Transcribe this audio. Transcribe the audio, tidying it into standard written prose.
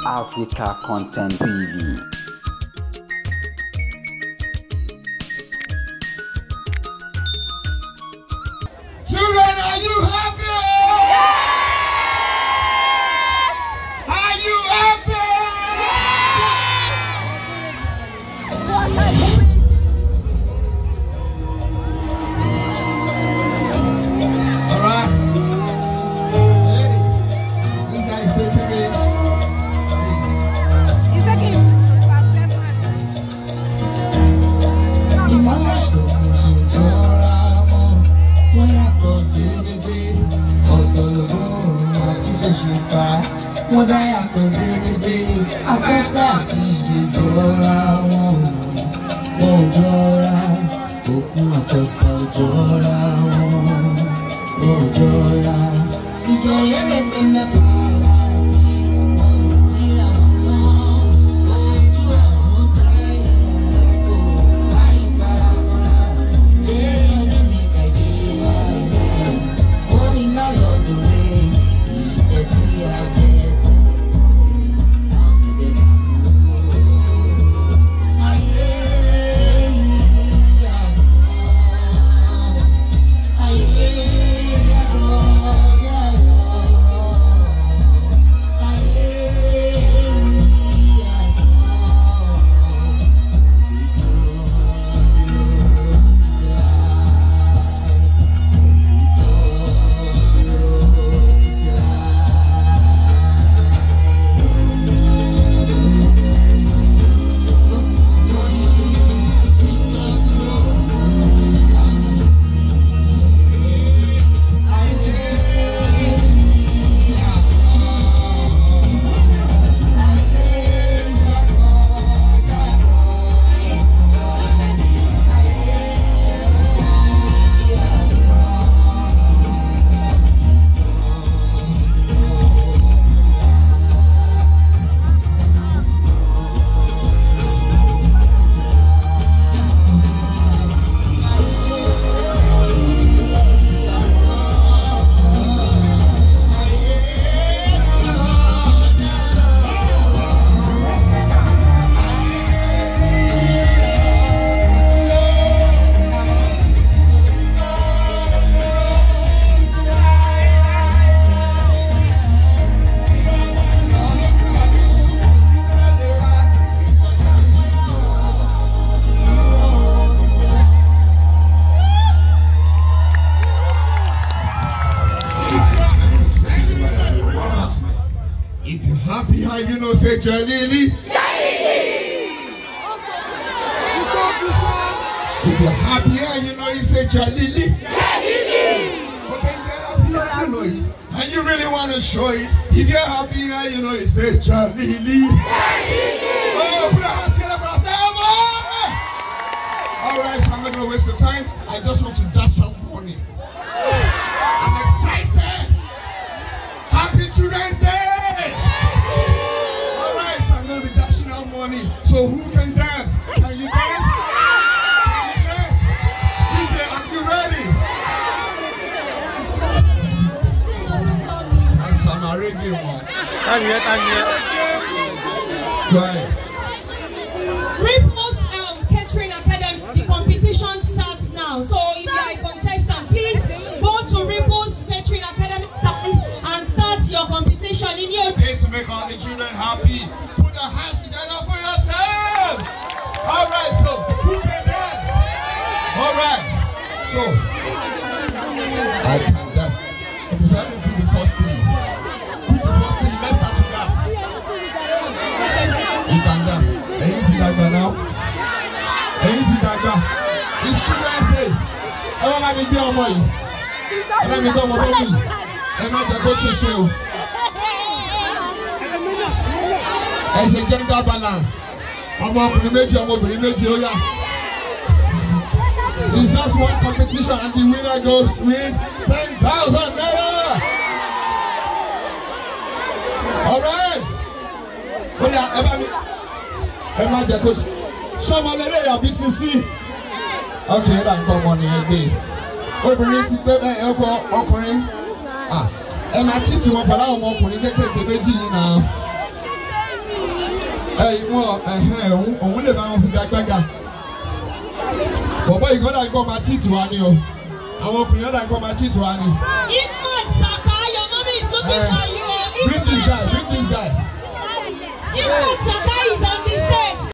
Africa Content TV. Children, are you happy? Yeah! Are you happy? Yeah! All right. This guy is taking me. It's okay. Wọ́n dá yàtọ̀ dédé, afẹ́fẹ́ àti ìjọra wọn ò jọra, òkun àtọ̀sán ò jọra wọn ò jọra. Ìjọ yẹn lè pé mẹ́fà. If you're happy, how you know say Jalili? Jalili! If you're happy, how you know you say Jalili? Jalili! Okay, if you're happy, how you know it. And you really want to show it. If you're happy, how you know you say Jalili? Jalili! Oh, put a hands together for ourselves! Alright, so I'm not going to waste the time. I just want to dash out money. I'm excited! Happy Children's Day! Money. So who can dance? Can you dance? Can you dance? DJ, are you ready? That's some Arabian one. Go ahead. Ripple's Catering Academy, the competition starts now. So if you are a contestant, please go to Ripple's Catering Academy and start your competition in your day to make all the children happy. Put your hands together for yourselves. All right, so who can dance? All right, so I can dance. Okay, so I'm going to do the first thing. Put the first thing. Let's start with that. You can dance. Easy dagba now. Easy dagba. It's Children's Day. Everyone let me be on my. Let me go on my. Let me go show. It's a gender balance. It's just one competition and the winner goes with 10,000 naira. Alright. Oh yeah, Emma Jacob. Show my lady your BCC. Okay, that's come on here. Obìnrin ti pé ọkùnrin. Emma cheat wọn pẹ̀lú àwọn ọmọkùnrin kékèké méjì yìí náà. òun lè bá wọn fi gbàgbàgà. Bọ̀bọ̀ ìgbọ́dọ̀ àgbọ̀ máa cheat wa ni o. Àwọn ọkùnrin ọ̀dà àgbọ̀ máa cheat wa ni. Ifeanyi Saka, your mommy is looking for you.